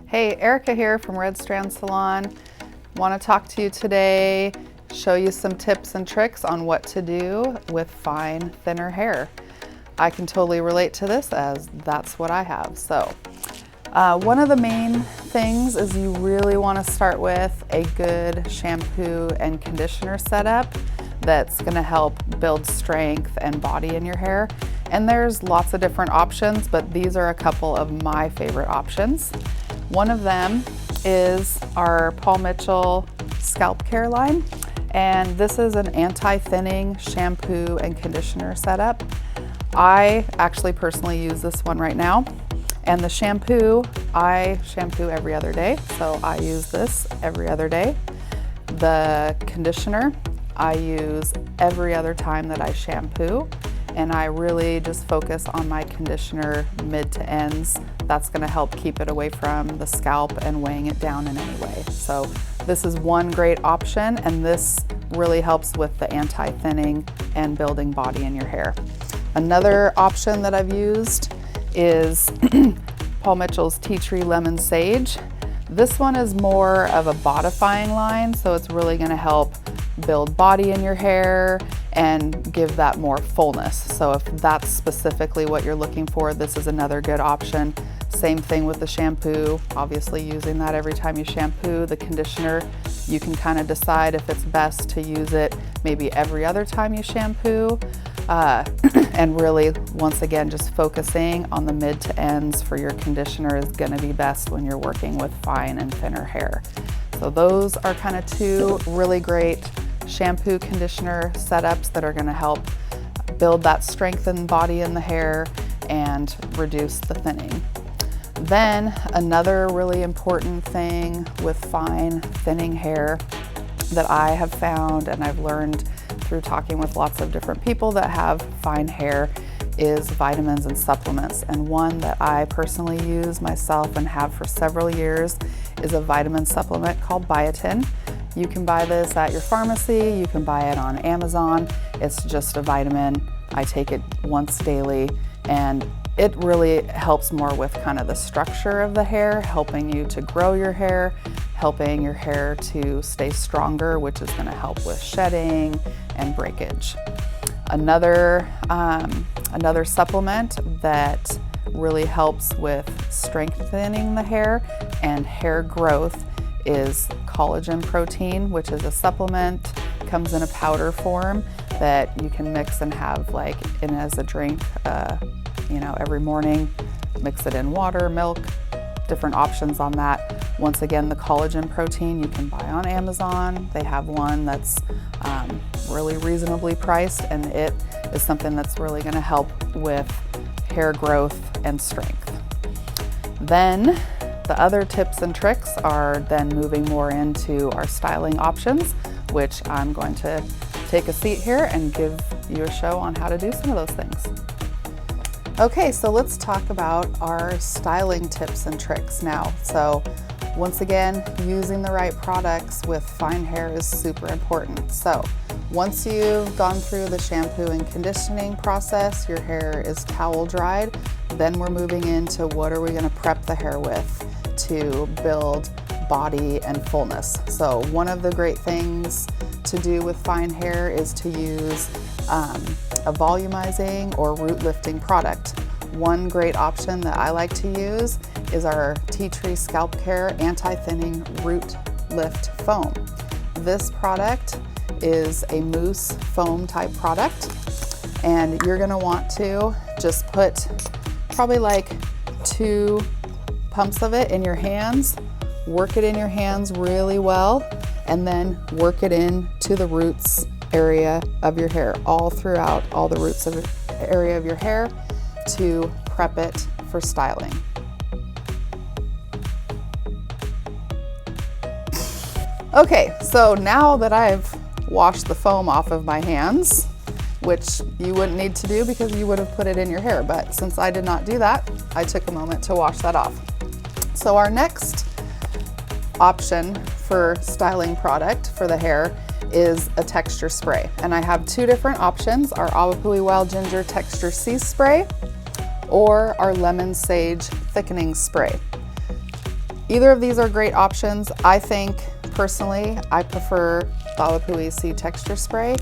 Hey, Erika here from Red Strand Salon. Want to talk to you today, show you some tips and tricks on what to do with fine, thinner hair. I can totally relate to this as that's what I have. So, one of the main things is you really want to start with a good shampoo and conditioner setup that's going to help build strength and body in your hair. And there's lots of different options, but these are a couple of my favorite options. One of them is our Paul Mitchell scalp care line, and this is an anti-thinning shampoo and conditioner setup. I actually personally use this one right now, and the shampoo, I shampoo every other day, so I use this every other day. The conditioner, I use every other time that I shampoo, and I really just focus on my conditioner mid to ends. That's going to help keep it away from the scalp and weighing it down in any way. So this is one great option, and this really helps with the anti-thinning and building body in your hair. Another option that I've used is Paul Mitchell's Tea Tree Lemon Sage. This one is more of a bodifying line, so it's really going to help build body in your hair and give that more fullness. So if that's specifically what you're looking for, this is another good option. Same thing with the shampoo, obviously using that every time you shampoo. The conditioner, you can kind of decide if it's best to use it maybe every other time you shampoo. And really, once again, just focusing on the mid to ends for your conditioner is going to be best when you're working with fine and thinner hair. So those are kind of two really great shampoo conditioner setups that are going to help build that strength and body in the hair and reduce the thinning. Then another really important thing with fine thinning hair that I have found and I've learned through talking with lots of different people that have fine hair is vitamins and supplements. And one that I personally use myself and have for several years is a vitamin supplement called biotin. You can buy this at your pharmacy, you can buy it on Amazon. It's just a vitamin. I take it once daily, and it really helps more with kind of the structure of the hair, helping you to grow your hair, helping your hair to stay stronger, which is going to help with shedding and breakage. Another supplement that really helps with strengthening the hair and hair growth is collagen protein, which is a supplement, comes in a powder form that you can mix and have like in as a drink, every morning. Mix it in water, milk, different options on that. Once again, the collagen protein you can buy on Amazon. They have one that's really reasonably priced, and it is something that's really going to help with hair growth and strength. Then the other tips and tricks are then moving more into our styling options, which I'm going to take a seat here and give you a show on how to do some of those things. Okay, so let's talk about our styling tips and tricks now. So once again, using the right products with fine hair is super important. So once you've gone through the shampoo and conditioning process, your hair is towel dried, then we're moving into what are we going to prep the hair with to build body and fullness. So one of the great things to do with fine hair is to use a volumizing or root lifting product. One great option that I like to use is our Tea Tree Scalp Care Anti-Thinning Root Lift Foam. This product is a mousse foam type product, and you're going to want to just put probably like 2 pumps of it in your hands, work it in your hands really well, and then work it in to the roots area of your hair, all throughout all the roots of the area of your hair to prep it for styling. Okay, so now that I've washed the foam off of my hands, which you wouldn't need to do because you would have put it in your hair, but since I did not do that, I took a moment to wash that off. So our next option for styling product for the hair is a texture spray. And I have 2 different options, our Awapui Wild Ginger Texture C Spray or our Lemon Sage Thickening Spray. Either of these are great options. I think personally, I prefer Thoiapuisi texture spray.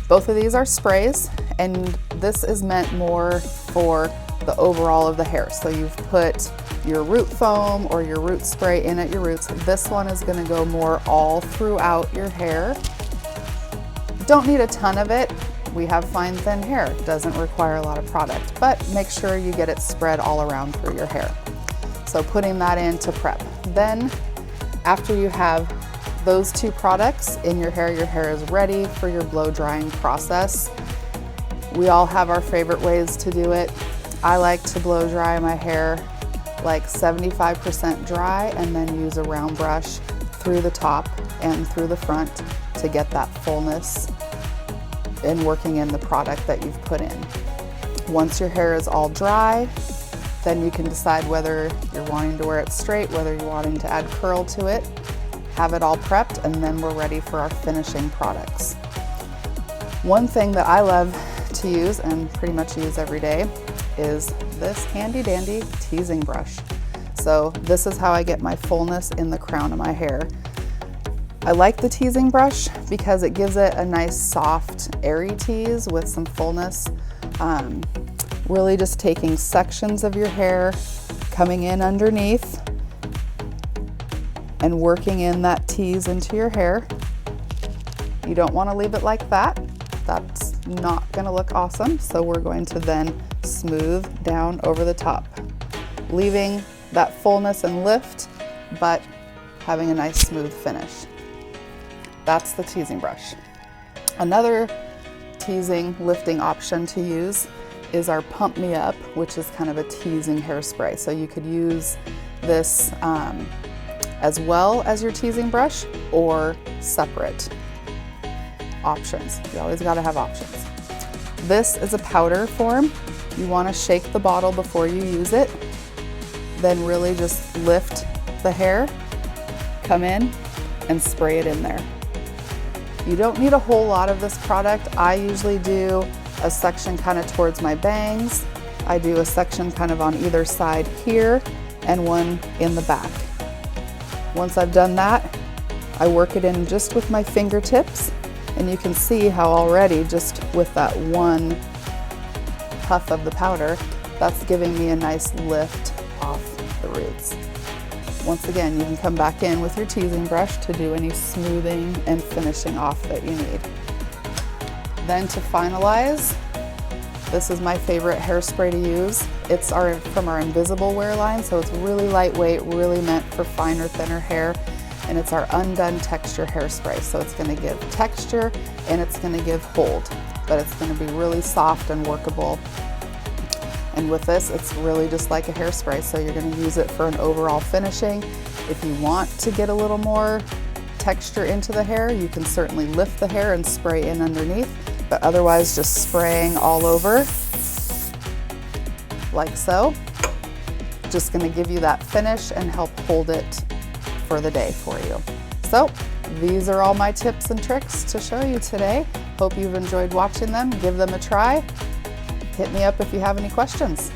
Both of these are sprays, and this is meant more for the overall of the hair. So you've put your root foam or your root spray in at your roots. This one is gonna go more all throughout your hair. Don't need a ton of it. We have fine, thin hair. Doesn't require a lot of product, but make sure you get it spread all around through your hair. So putting that in to prep. Then after you have those two products in your hair is ready for your blow drying process. We all have our favorite ways to do it. I like to blow dry my hair like 75% dry and then use a round brush through the top and through the front to get that fullness in working in the product that you've put in. Once your hair is all dry, then you can decide whether you're wanting to wear it straight, whether you're wanting to add curl to it, have it all prepped, and then we're ready for our finishing products. One thing that I love to use and pretty much use every day is this handy dandy teasing brush. So this is how I get my fullness in the crown of my hair. I like the teasing brush because it gives it a nice soft airy tease with some fullness. Really just taking sections of your hair, coming in underneath and working in that tease into your hair. You don't want to leave it like that. That's not going to look awesome. So we're going to then smooth down over the top, leaving that fullness and lift, but having a nice smooth finish. That's the teasing brush. Another teasing lifting option to use is our Pump Me Up, which is kind of a teasing hairspray. So you could use this as well as your teasing brush or separate options. You always got to have options. This is a powder form. You want to shake the bottle before you use it, then really just lift the hair, come in and spray it in there. You don't need a whole lot of this product. I usually do a section kind of towards my bangs. I do a section kind of on either side here and one in the back. Once I've done that, I work it in just with my fingertips, and you can see how already just with that one puff of the powder, that's giving me a nice lift off the roots. Once again, you can come back in with your teasing brush to do any smoothing and finishing off that you need. Then to finalize, this is my favorite hairspray to use. It's from our Invisible Wear line, so it's really lightweight, really meant for finer, thinner hair, and it's our Undone Texture Hairspray. So it's gonna give texture and it's gonna give hold, but it's gonna be really soft and workable. And with this, it's really just like a hairspray, so you're gonna use it for an overall finishing. If you want to get a little more texture into the hair, you can certainly lift the hair and spray in underneath, but otherwise just spraying all over like so. Just gonna give you that finish and help hold it for the day for you. So these are all my tips and tricks to show you today. Hope you've enjoyed watching them. Give them a try. Hit me up if you have any questions.